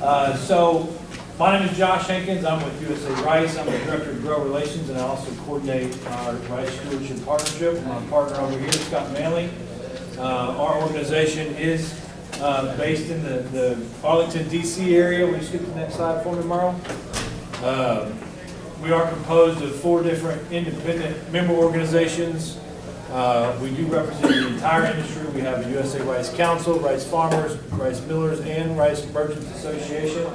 So my name is Josh Hankins. I'm with USA Rice. I'm the Director of Grower Relations, and I also coordinate our Rice Stewardship Partnership with my partner over here, Scott Manley. Our organization is based in the Arlington, D.C. area. Will you skip to the next slide for me, Merle? We are composed of 4 different independent member organizations. We do represent the entire industry. We have a USA Rice Council, Rice Farmers, Rice Millers, and Rice Merchants Association.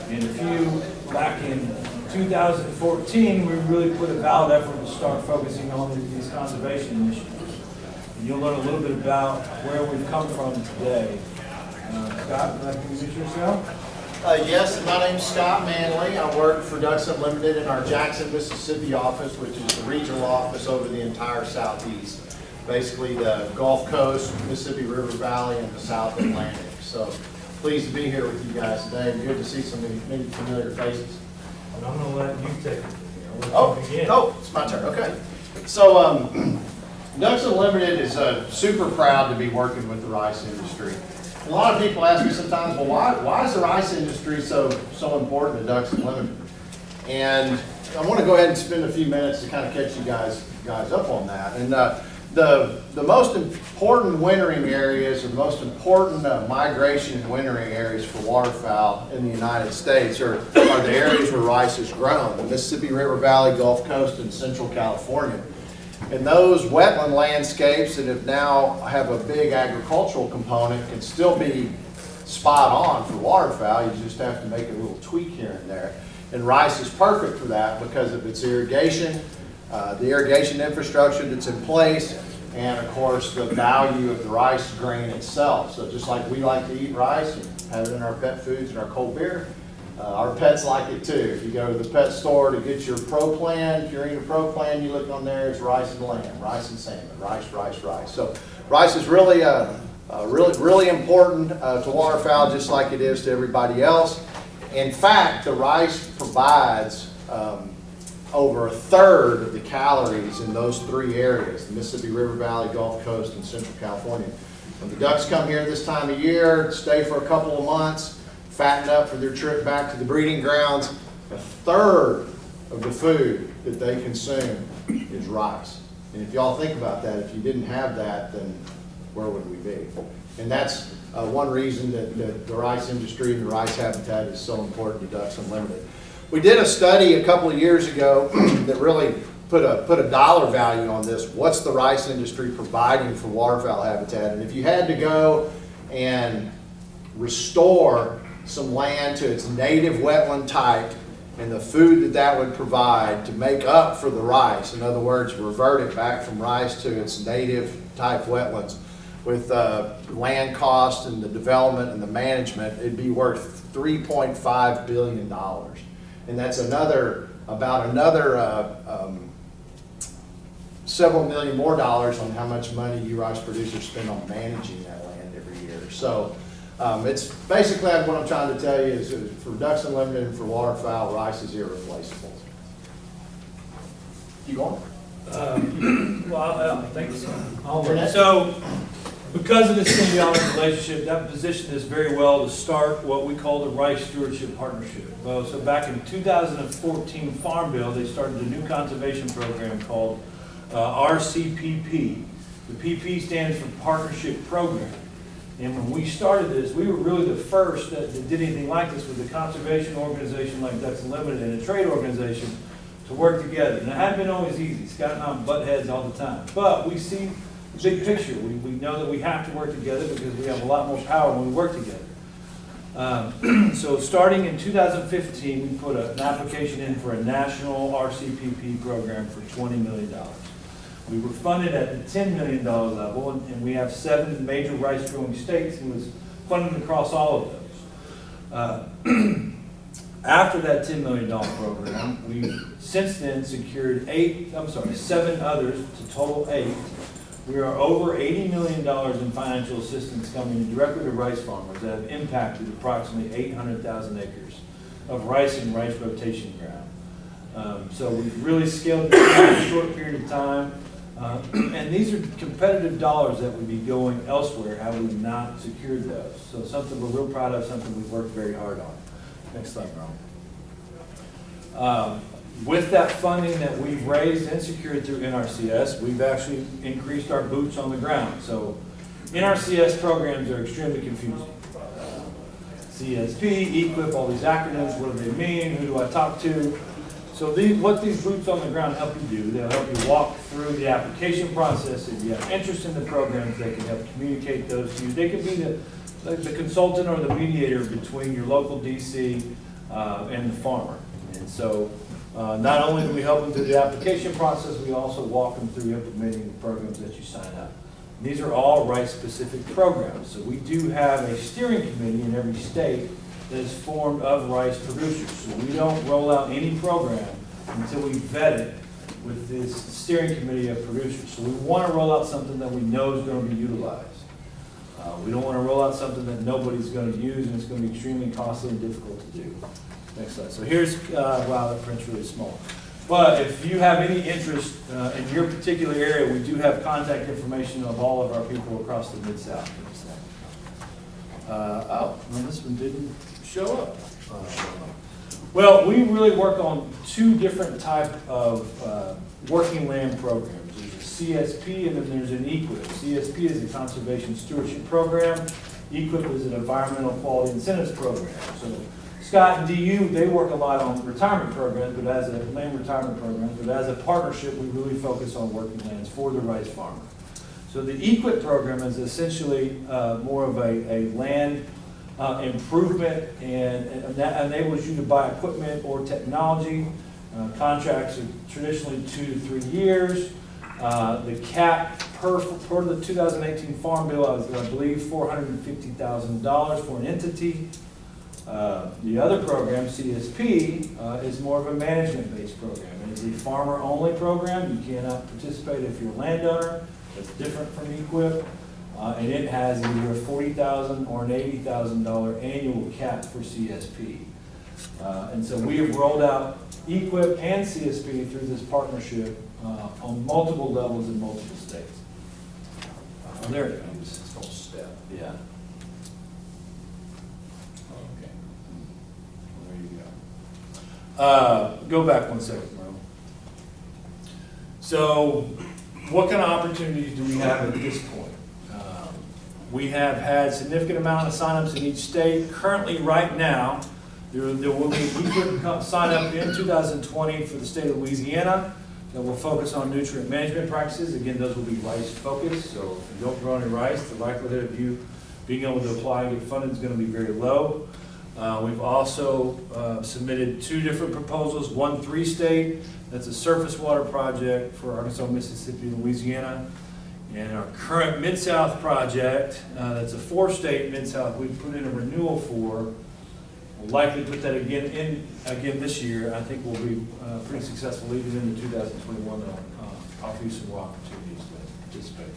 And back in 2014, we really put a valid effort to start focusing on these conservation initiatives. And you'll learn a little bit about where we've come from today. Scott, would you like to introduce yourself? Yes, my name's Scott Manley. I work for Ducks Unlimited in our Jackson, Mississippi office, which is the regional office over the entire Southeast. Basically the Gulf Coast, Mississippi River Valley, and the South Atlantic. So pleased to be here with you guys today. Good to see so many familiar faces. And I'm going to let you take it. Oh, it's my turn. Okay. So Ducks Unlimited is super proud to be working with the rice industry. A lot of people ask me sometimes, well, why is the rice industry so important to Ducks Unlimited? And I want to go ahead and spend a few minutes to kind of catch you guys up on that. And the most important wintering areas, or the most important migration and wintering areas for waterfowl in the United States are the areas where rice is grown: the Mississippi River Valley, Gulf Coast, and Central California. And those wetland landscapes that now have a big agricultural component can still be spot on for waterfowl. You just have to make a little tweak here and there. And rice is perfect for that because of its irrigation, the irrigation infrastructure that's in place, and of course the value of the rice grain itself. So just like we like to eat rice and have it in our pet foods and our cold beer, our pets like it too. If you go to the pet store to get your Pro Plan, Purina Pro Plan, you look on there, it's rice and lamb, rice and salmon, rice. So rice is really important to waterfowl, just like it is to everybody else. In fact, the rice provides over 1/3 of the calories in those 3 areas: the Mississippi River Valley, Gulf Coast, and Central California. When the ducks come here this time of year, stay for a couple of months, fatten up for their trip back to the breeding grounds, 1/3 of the food that they consume is rice. And if y'all think about that, if you didn't have that, then where would we be? And that's one reason that the rice industry and the rice habitat is so important to Ducks Unlimited. We did a study a couple of years ago that really put a dollar value on this. What's the rice industry providing for waterfowl habitat? And if you had to go and restore some land to its native wetland type and the food that would provide to make up for the rice, in other words, revert it back from rice to its native type wetlands, with land cost and the development and the management, it'd be worth $3.5 billion. And that's about another several million more dollars on how much money you rice producers spend on managing that land every year. So it's basically what I'm trying to tell you is for Ducks Unlimited and for waterfowl, rice is irreplaceable. Keep going. Thanks. So, because of this symbiotic relationship, that positioned us very well to start what we call the Rice Stewardship Partnership. So back in 2014 Farm Bill, they started a new conservation program called RCPP. The PP stands for Partnership Program. And when we started this, we were really the first that did anything like this with a conservation organization like Ducks Unlimited and a trade organization to work together. And it hadn't been always easy. Scott and I butt heads all the time. But we see the big picture. We know that we have to work together because we have a lot more power when we work together. So starting in 2015, we put an application in for a national RCPP program for $20 million. We were funded at the $10 million level, and we have 7 major rice growing states, and was funded across all of those. After that $10 million program, we've since then secured 7 others to total 8. We are over $80 million in financial assistance coming directly to rice farmers that have impacted approximately 800,000 acres of rice and rice rotation ground. So we've really scaled it down in a short period of time. And these are competitive dollars that would be going elsewhere had we not secured those. So something we're real proud of, something we've worked very hard on. Next slide, Ron. With that funding that we've raised and secured through NRCS, we've actually increased our boots on the ground. So NRCS programs are extremely confusing. CSP, EQIP, all these acronyms, what do they mean? Who do I talk to? So what these boots on the ground help you do, they'll help you walk through the application process. If you have interest in the programs, they can help communicate those to you. They can be the consultant or the mediator between your local DC and the farmer. And so not only do we help them through the application process, we also walk them through implementing the programs that you sign up. These are all rice-specific programs. So we do have a steering committee in every state that is formed of rice producers. So we don't roll out any program until we vet it with this steering committee of producers. So we want to roll out something that we know is going to be utilized. We don't want to roll out something that nobody's going to use and it's going to be extremely costly and difficult to do. Next slide. So here's, wow, that print's really small. But if you have any interest in your particular area, we do have contact information of all of our people across the Mid-South. Oh, well, this one didn't show up. Well, we really work on two different type of working land programs. There's a CSP and then there's an EQIP. CSP is a Conservation Stewardship Program. EQIP is an Environmental Quality Incentives Program. So Scott and DU, they work a lot on retirement programs, but as a land retirement programs, but as a partnership, we really focus on working lands for the rice farmer. So the EQIP program is essentially more of a land improvement, and that enables you to buy equipment or technology. Contracts are traditionally 2 to 3 years. The cap per the 2018 Farm Bill is, I believe, $450,000 for an entity. The other program, CSP, is more of a management-based program. It is a farmer-only program. You cannot participate if you're a landowner. It's different from EQIP. And it has either a $40,000 or an $80,000 annual cap for CSP. And so we have rolled out EQIP and CSP through this partnership on multiple levels in multiple states. There it comes. It's called STEP. Yeah. Okay. Well, there you go. Go back 1 second, Merle. So, what kind of opportunities do we have at this point? We have had significant amount of signups in each state. Currently, right now, there will be EQIP sign up in 2020 for the state of Louisiana that will focus on nutrient management practices. Again, those will be rice focused. So if you don't grow any rice, the likelihood of you being able to apply and get funded is going to be very low. We've also submitted 2 different proposals, one 3-state, that's a surface water project for Arkansas, Mississippi, and Louisiana. And our current Mid-South project, that's a 4-state Mid-South, we've put in a renewal for. We'll likely put that again this year. I think we'll be pretty successful even into 2021. I'll offer you some more opportunities to participate.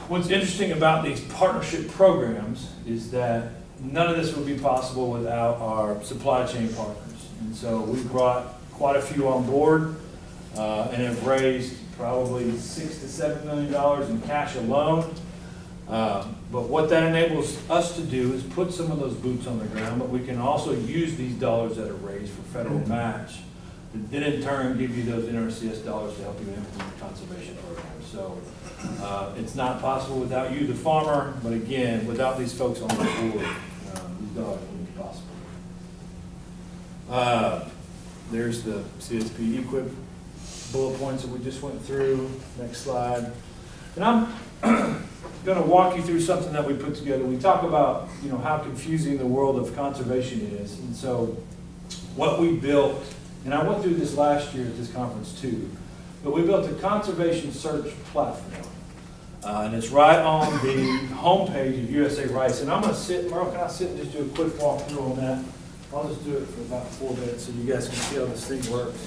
What's interesting about these partnership programs is that none of this would be possible without our supply chain partners. And so we've brought quite a few on board and have raised probably $6 to $7 million in cash alone. But what that enables us to do is put some of those boots on the ground, but we can also use these dollars that are raised for federal match that then in turn give you those NRCS dollars to help you implement conservation programs. So it's not possible without you, the farmer, but again, without these folks on the board, these dollars wouldn't be possible. There's the CSP EQIP bullet points that we just went through. Next slide. And I'm going to walk you through something that we put together. We talk about, how confusing the world of conservation is. And so what we built, and I went through this last year at this conference too, but we built a conservation search platform. And it's right on the homepage of USA Rice. And I'm going to sit, Merle, can I sit and just do a quick walkthrough on that? I'll just do it for about 4 minutes so you guys can see how this thing works.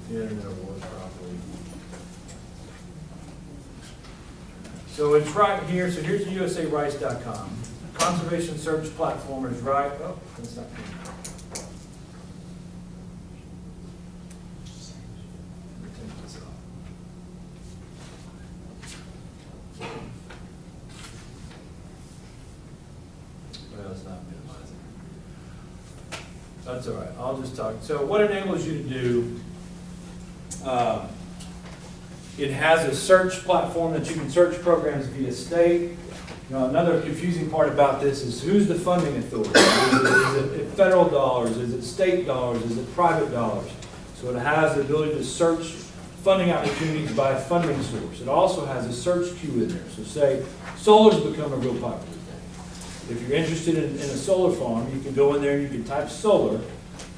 The internet will work properly. So it's right here. So here's usarice.com. Conservation search platform is right. Oh, that's not good. That's all right, I'll just talk. So what it enables you to do, it has a search platform that you can search programs via state. Another confusing part about this is who's the funding authority? Is it federal dollars? Is it state dollars? Is it private dollars? So it has the ability to search funding opportunities by funding source. It also has a search queue in there. So say solar's become a real popular thing. If you're interested in a solar farm, you can go in there and you can type solar,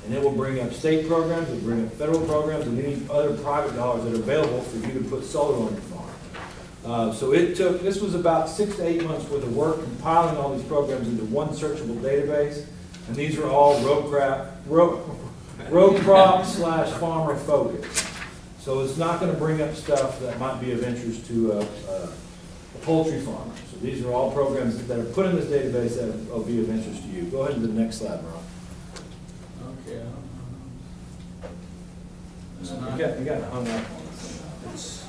and it will bring up state programs, it will bring up federal programs, and any other private dollars that are available for you to put solar on your farm. So this was about 6 to 8 months worth of work compiling all these programs into one searchable database, and these are all row crop / farmer focused. So it's not going to bring up stuff that might be of interest to a poultry farmer. So these are all programs that are put in this database that will be of interest to you. Go ahead to the next slide, Ron. Okay. You got hung up on this.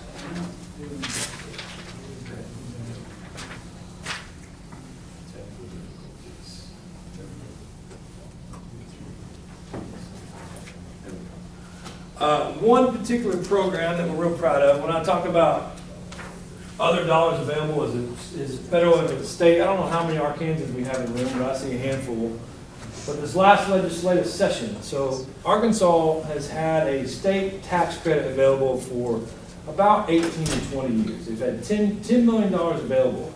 One particular program that we're real proud of, when I talk about other dollars available, is federal and state. I don't know how many Arkansans we have in the room, but I see a handful. But this last legislative session, so Arkansas has had a state tax credit available for about 18 to 20 years. They've had $10 million available.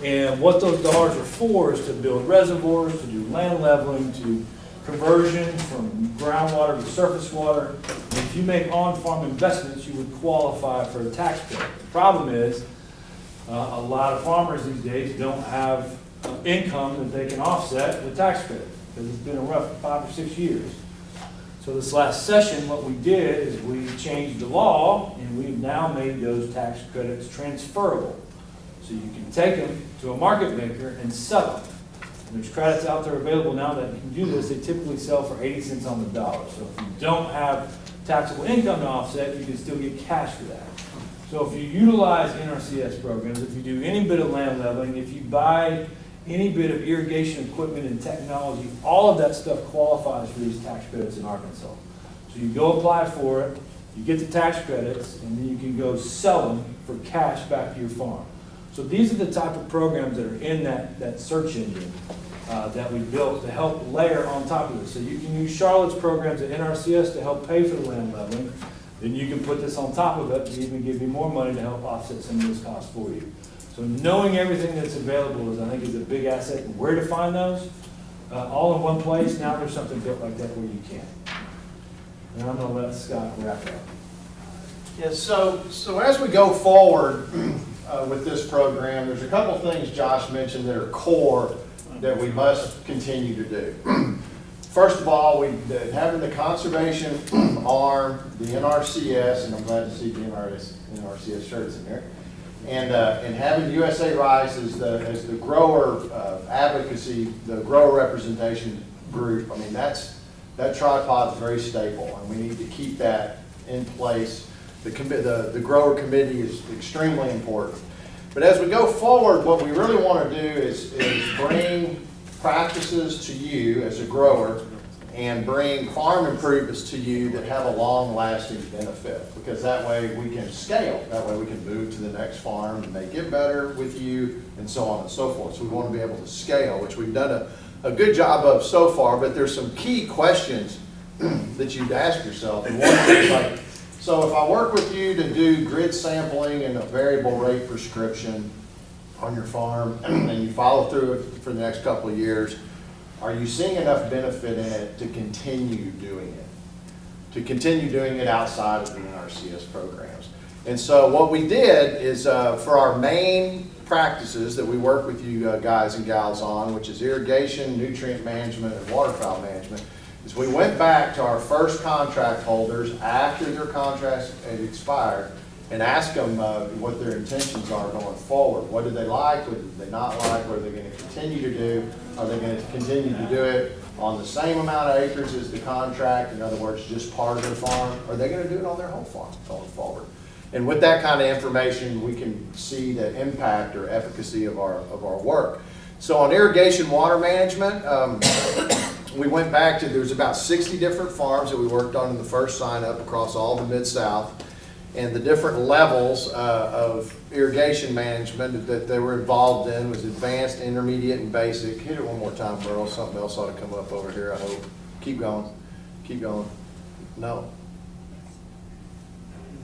And what those dollars are for is to build reservoirs, to do land leveling, to conversion from groundwater to surface water. And if you make on-farm investments, you would qualify for a tax credit. The problem is, a lot of farmers these days don't have income that they can offset with tax credit, because it's been a rough 5 or 6 years. So this last session, what we did is we changed the law, and we've now made those tax credits transferable. So you can take them to a market maker and sell them. And there's credits out there available now that can do this. They typically sell for 80 cents on the dollar. So if you don't have taxable income to offset, you can still get cash for that. So if you utilize NRCS programs, if you do any bit of land leveling, if you buy any bit of irrigation equipment and technology, all of that stuff qualifies for these tax credits in Arkansas. So you go apply for it, you get the tax credits, and then you can go sell them for cash back to your farm. So these are the type of programs that are in that search engine that we built to help layer on top of this. So you can use Charlotte's programs at NRCS to help pay for the land leveling. Then you can put this on top of it and even give you more money to help offset some of those costs for you. So knowing everything that's available is, I think, is a big asset. And where to find those, all in one place. Now there's something built like that where you can. And I'm going to let Scott wrap up. Yeah, so as we go forward with this program, there's a couple things Josh mentioned that are core that we must continue to do. First of all, having the conservation arm, the NRCS, and I'm glad to see the NRCS shirts in there, and having USA Rice as the grower advocacy, the grower representation group. I mean, that tripod is very stable, and we need to keep that in place. The grower committee is extremely important. But as we go forward, what we really want to do is bring practices to you as a grower and bring farm improvements to you that have a long-lasting benefit, because that way we can scale. That way we can move to the next farm and they get better with you, and so on and so forth. So we want to be able to scale, which we've done a good job of so far, but there's some key questions that you'd ask yourself. And one is like, so if I work with you to do grid sampling and a variable rate prescription on your farm, and you follow through it for the next couple of years, are you seeing enough benefit in it to continue doing it? To continue doing it outside of the NRCS programs. And so what we did is for our main practices that we work with you guys and gals on, which is irrigation, nutrient management, and waterfowl management, is we went back to our first contract holders after their contracts had expired and asked them what their intentions are going forward. What did they like? What did they not like? What are they going to continue to do? Are they going to continue to do it on the same amount of acres as the contract? In other words, just part of their farm? Are they going to do it on their whole farm going forward? And with that kind of information, we can see the impact or efficacy of our work. So on irrigation water management, we went back to, there was about 60 different farms that we worked on in the first sign up across all the Mid-South. And the different levels of irrigation management that they were involved in was advanced, intermediate, and basic. Hit it one more time, Burl. Something else ought to come up over here, I hope. Keep going. Keep going. No.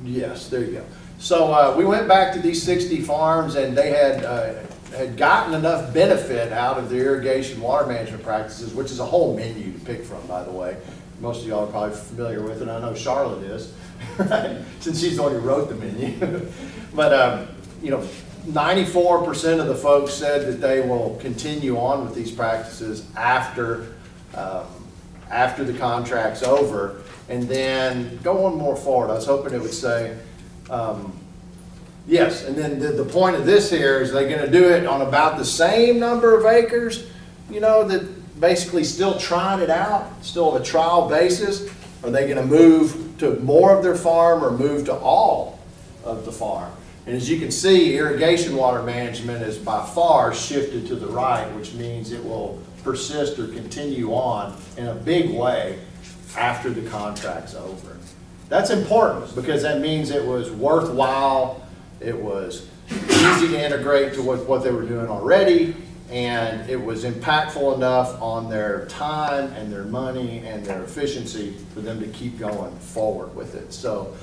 Yes, there you go. So we went back to these 60 farms, and they had gotten enough benefit out of the irrigation water management practices, which is a whole menu to pick from, by the way. Most of y'all are probably familiar with it. I know Charlotte is, since she's the one who wrote the menu. But, you know, 94% of the folks said that they will continue on with these practices after the contract's over. And then go one more forward. I was hoping it would say, yes, and then the point of this here is they're going to do it on about the same number of acres, you know, that basically still trying it out, still on a trial basis. Are they going to move to more of their farm or move to all of the farm? And as you can see, irrigation water management is by far shifted to the right, which means it will persist or continue on in a big way after the contract's over. That's important because that means it was worthwhile, it was easy to integrate to what they were doing already, and it was impactful enough on their time and their money and their efficiency for them to keep going forward with it. So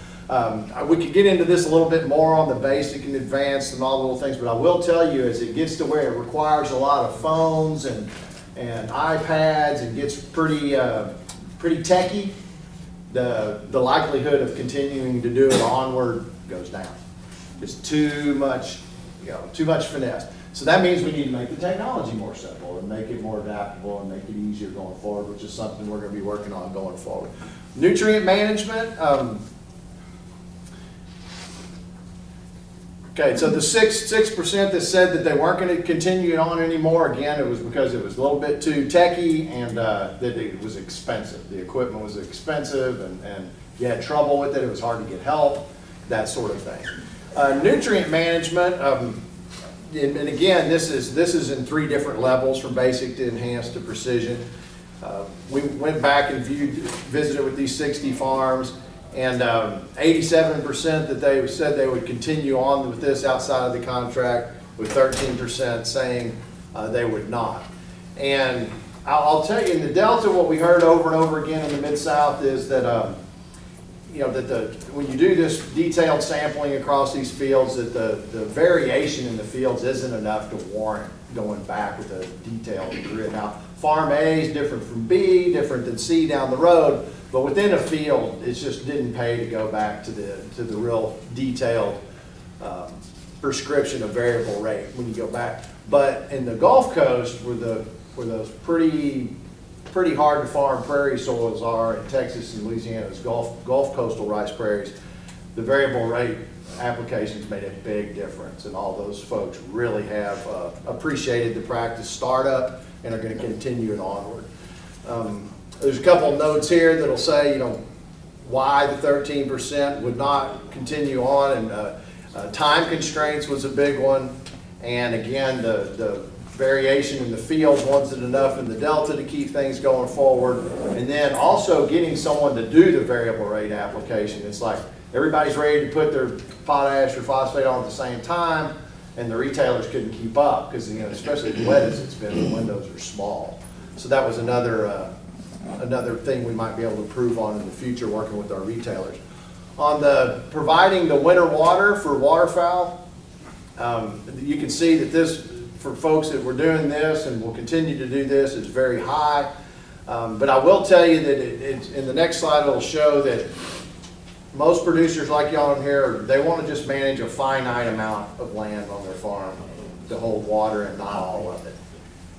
we could get into this a little bit more on the basic and advanced and all the little things, but I will tell you as it gets to where it requires a lot of phones and iPads and gets pretty techy, the likelihood of continuing to do it onward goes down. It's too much, you know, too much finesse. So that means we need to make the technology more simple and make it more adaptable and make it easier going forward, which is something we're going to be working on going forward. Nutrient management. Okay, so the 6% that said that they weren't going to continue on anymore, again, it was because it was a little bit too techy and that it was expensive. The equipment was expensive and you had trouble with it. It was hard to get help, that sort of thing. Nutrient management, and again, this is in 3 different levels, from basic to enhanced to precision. We went back and visited with these 60 farms, and 87% that they said they would continue on with this outside of the contract, with 13% saying they would not. And I'll tell you, in the Delta, what we heard over and over again in the Mid-South is that you know, that when you do this detailed sampling across these fields, that the variation in the fields isn't enough to warrant going back with a detailed grid. Now, farm A is different from B, different than C down the road, but within a field, it just didn't pay to go back to the real detailed prescription of variable rate when you go back. But in the Gulf Coast, where those pretty hard to farm prairie soils are in Texas and Louisiana's Gulf coastal rice prairies, the variable rate applications made a big difference, and all those folks really have appreciated the practice startup and are going to continue it onward. There's a couple of notes here that'll say, you know, why the 13% would not continue on, and time constraints was a big one, and again, the variation in the fields wasn't enough in the Delta to keep things going forward. And then also getting someone to do the variable rate application. It's like everybody's ready to put their potash or phosphate on at the same time, and the retailers couldn't keep up because, you know, especially as wet as it's been, the windows are small. So that was another thing we might be able to improve on in the future working with our retailers. On the providing the winter water for waterfowl, you can see that this, for folks that were doing this and will continue to do this, is very high. But I will tell you that it's, in the next slide it'll show that most producers like y'all in here, they want to just manage a finite amount of land on their farm to hold water and not all of it.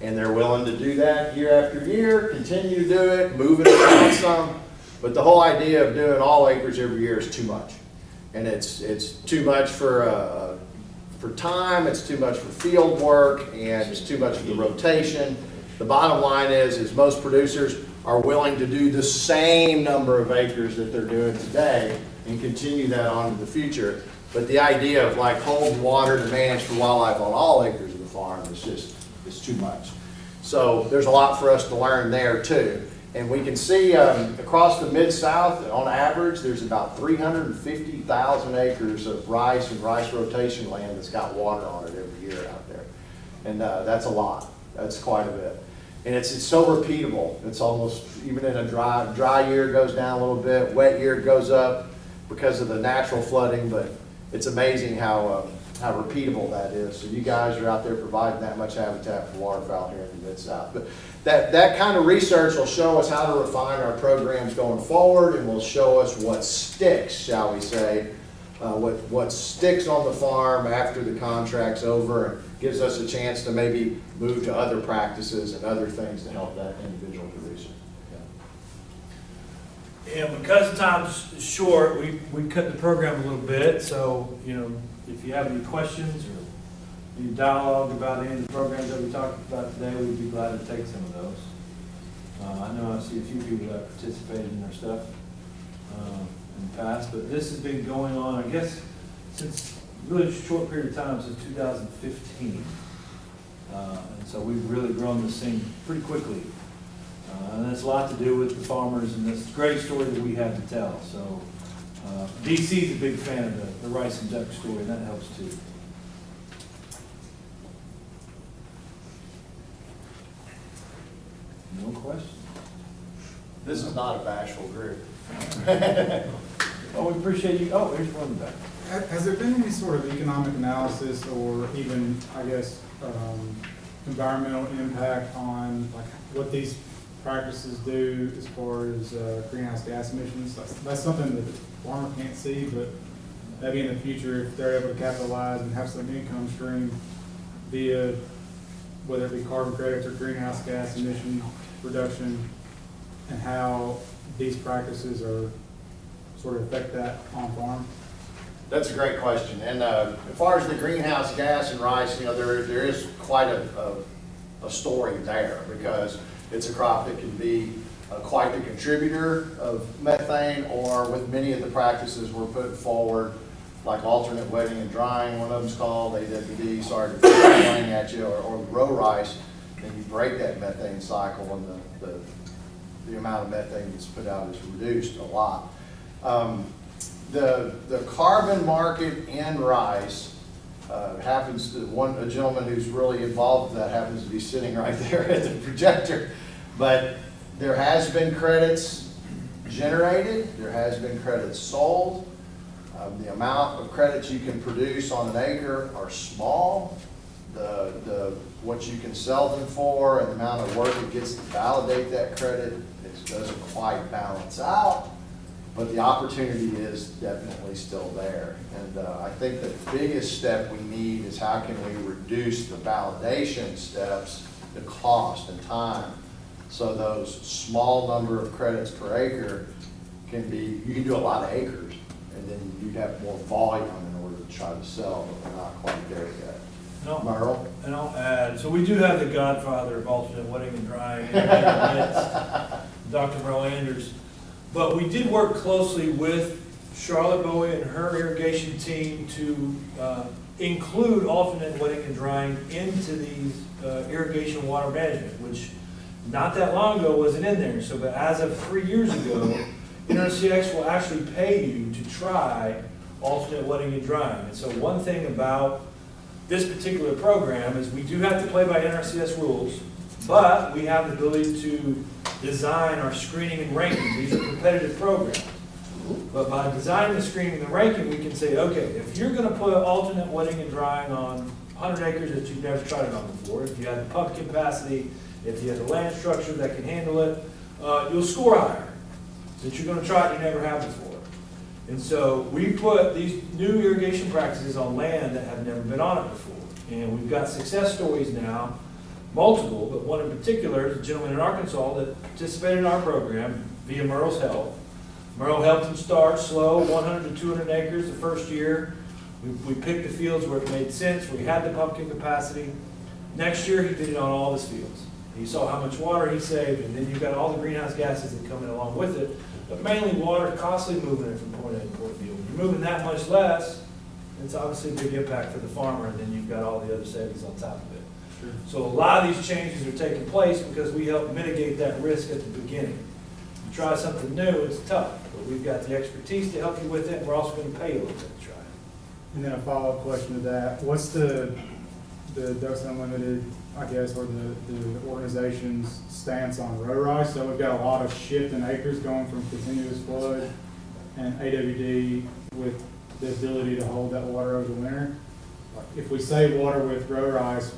And they're willing to do that year after year, continue to do it, move it around some. But the whole idea of doing all acreage every year is too much. And it's too much for time, it's too much for field work, and it's too much for the rotation. The bottom line is most producers are willing to do the same number of acres that they're doing today and continue that on into the future. But the idea of like holding water to manage for wildlife on all acres of the farm is just, it's too much. So there's a lot for us to learn there too. And we can see across the Mid-South, on average, there's about 350,000 acres of rice and rice rotation land that's got water on it every year out there. And that's a lot. That's quite a bit. And it's so repeatable. It's almost, even in a dry year it goes down a little bit, wet year it goes up because of the natural flooding, but it's amazing how repeatable that is. So you guys are out there providing that much habitat for waterfowl here in the Mid-South. But that kind of research will show us how to refine our programs going forward, and will show us what sticks, shall we say, what sticks on the farm after the contract's over, and gives us a chance to maybe move to other practices and other things to help that individual producer. And because the time's short, we cut the program a little bit, so, you know, if you have any questions or any dialogue about any of the programs that we talked about today, we'd be glad to take some of those. I know I see a few people that participated in their stuff in the past, but this has been going on, I guess, since really a short period of time, since 2015. And so we've really grown this thing pretty quickly. And it's a lot to do with the farmers, and this great story that we have to tell. So DC's a big fan of the rice and duck story, and that helps too. No question. This is not a bashful group. Oh, we appreciate you. Oh, here's one back. Has there been any sort of economic analysis or even, I guess, environmental impact on like what these practices do as far as greenhouse gas emissions? That's something that the farmer can't see, but maybe in the future, if they're able to capitalize and have some income stream via whether it be carbon credits or greenhouse gas emission reduction, and how these practices are sort of affect that on farm? That's a great question. And as far as the greenhouse gas and rice, you know, there is quite a story there, because it's a crop that can be quite the contributor of methane, or with many of the practices we're putting forward, like alternate wetting and drying, one of them's called AWD, sorry to put that at you, or row rice, and you break that methane cycle, and the amount of methane that's put out is reduced a lot. The carbon market in rice happens to, a gentleman who's really involved with that happens to be sitting right there at the projector. But there has been credits generated, there has been credits sold. The amount of credits you can produce on an acre are small. What you can sell them for and the amount of work it gets to validate that credit, it doesn't quite balance out. But the opportunity is definitely still there. And I think the biggest step we need is how can we reduce the validation steps, the cost and time, so those small number of credits per acre can be, you can do a lot of acres, and then you'd have more volume in order to try to sell, but we're not quite there yet. No, Merle? and I'll add, so we do have the godfather of alternate wetting and drying, Dr. Merle Anders. But we did work closely with Charlotte Bowie and her irrigation team to include alternate wetting and drying into these irrigation water management, which not that long ago wasn't in there. So, but as of 3 years ago, NRCX will actually pay you to try alternate wetting and drying. And so one thing about this particular program is we do have to play by NRCS rules, but we have the ability to design our screening and ranking. These are competitive programs. But by designing the screening and the ranking, we can say, okay, if you're going to put alternate wetting and drying on 100 acres that you've never tried it on before, if you have the pump capacity, if you have the land structure that can handle it, you'll score higher. Since you're going to try it you never have before. And so we put these new irrigation practices on land that have never been on it before. And we've got success stories now, multiple, but one in particular is a gentleman in Arkansas that participated in our program via Merle's help. Merle helped him start slow, 100 to 200 acres the first year. We picked the fields where it made sense, where he had the pumpkin capacity. Next year, he did it on all his fields. He saw how much water he saved, and then you've got all the greenhouse gases that come in along with it, but mainly water, costly moving it from point A to point B. When you're moving that much less, it's obviously a big impact for the farmer, and then you've got all the other savings on top of it. So a lot of these changes are taking place because we help mitigate that risk at the beginning. You try something new, it's tough, but we've got the expertise to help you with it, and we're also going to pay you a little bit to try it. And then a follow-up question to that, what's the Ducks Unlimited, I guess, or the organization's stance on row rice? So we've got a lot of shift in acres going from continuous flood and AWD with the ability to hold that water over the winter. If we save water with row rice,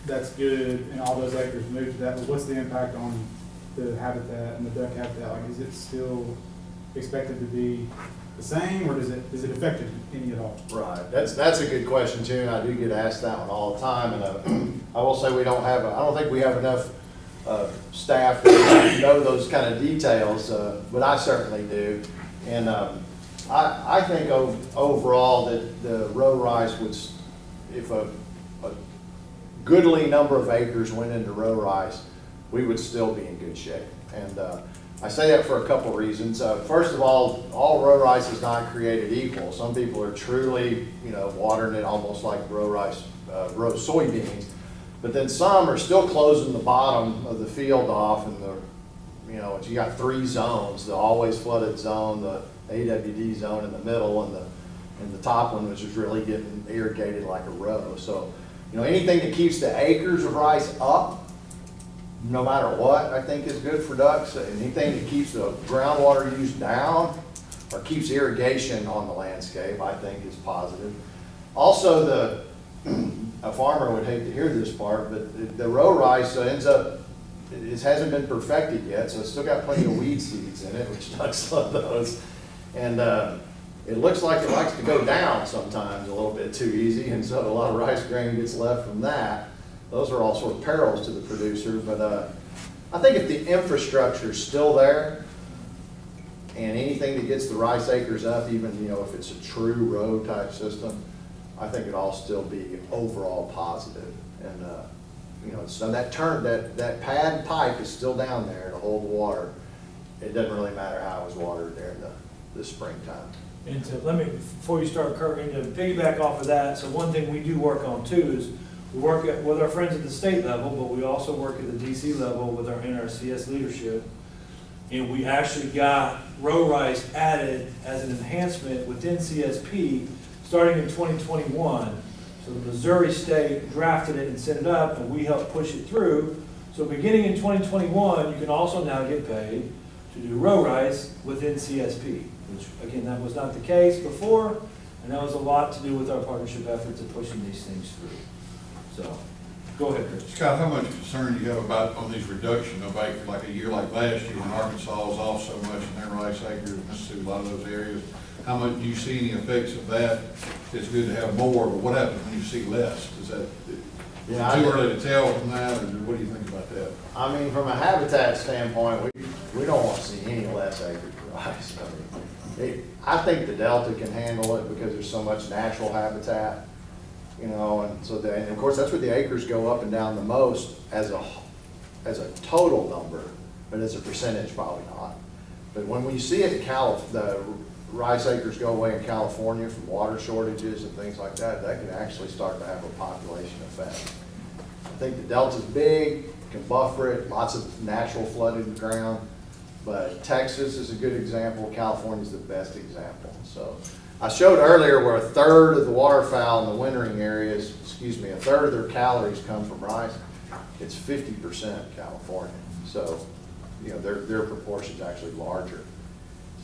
that's good, and all those acres move to that, but what's the impact on the habitat and the duck habitat? Like, is it still expected to be the same, or does it affect it any at all? Right, that's a good question too, and I do get asked that one all the time, and I will say I don't think we have enough staff that know those kind of details, but I certainly do. And I think overall that the row rice would, if a goodly number of acres went into row rice, we would still be in good shape. And I say that for a couple of reasons. First of all row rice is not created equal. Some people are truly, watering it almost like row rice, row soybeans. But then some are still closing the bottom of the field off, and you got 3 zones: the always flooded zone, the AWD zone in the middle, and the top one, which is really getting irrigated like a row. So, anything that keeps the acres of rice up, no matter what, I think is good for ducks. Anything that keeps the groundwater use down or keeps irrigation on the landscape, I think is positive. Also, a farmer would hate to hear this part, but the row rice ends up, it hasn't been perfected yet, so it's still got plenty of weed seeds in it, which ducks love those. And it looks like it likes to go down sometimes a little bit too easy, and so a lot of rice grain gets left from that. Those are all sort of perils to the producer, but I think if the infrastructure is still there, and anything that gets the rice acres up, even if it's a true row type system, I think it'd all still be overall positive. And so that pad and pipe is still down there to hold the water. It doesn't really matter how it was watered there in the springtime. And before you start, Kurt, to piggyback off of that, so one thing we do work on too is we work with our friends at the state level, but we also work at the DC level with our NRCS leadership. And we actually got row rice added as an enhancement within CSP starting in 2021. So the Missouri state drafted it and sent it up, and we helped push it through. So beginning in 2021, you can also now get paid to do row rice within CSP, which again, that was not the case before, and that was a lot to do with our partnership efforts of pushing these things through. So, go ahead, Rich. Scott, how much concern do you have on these reduction of acres, like a year like last year when Arkansas was off so much in their rice acres, Mississippi, a lot of those areas? How much do you see any effects of that? It's good to have more, but what happens when you see less? Is that too early to tell from that, or what do you think about that? I mean, from a habitat standpoint, we don't want to see any less acres of rice. I think the Delta can handle it because there's so much natural habitat. And so and of course that's where the acres go up and down the most as a total number, but as a percentage probably not. But when you see it in the rice acres go away in California from water shortages and things like that, that can actually start to have a population effect. I think the Delta's big, can buffer it, lots of natural flooded ground, but Texas is a good example, California's the best example. So I showed earlier where a third of the waterfowl in the wintering areas, a third of their calories come from rice. It's 50% California. So, their proportion's actually larger.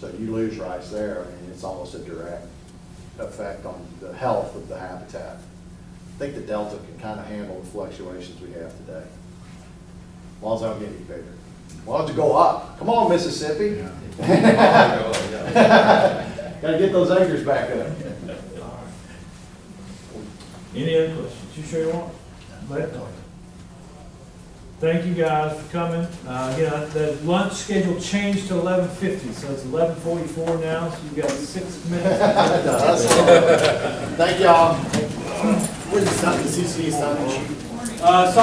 So you lose rice there, I mean, it's almost a direct effect on the health of the habitat. I think the Delta can kind of handle the fluctuations we have today. As long as they don't get any bigger. Why don't you go up? Come on, Mississippi. Gotta get those acres back up. Any other questions? You sure you want? Thank you guys for coming. Again, the lunch schedule changed to 11:50, so it's 11:44 now, so you've got 6 minutes. Thank y'all. Where's the CCA sign? Sign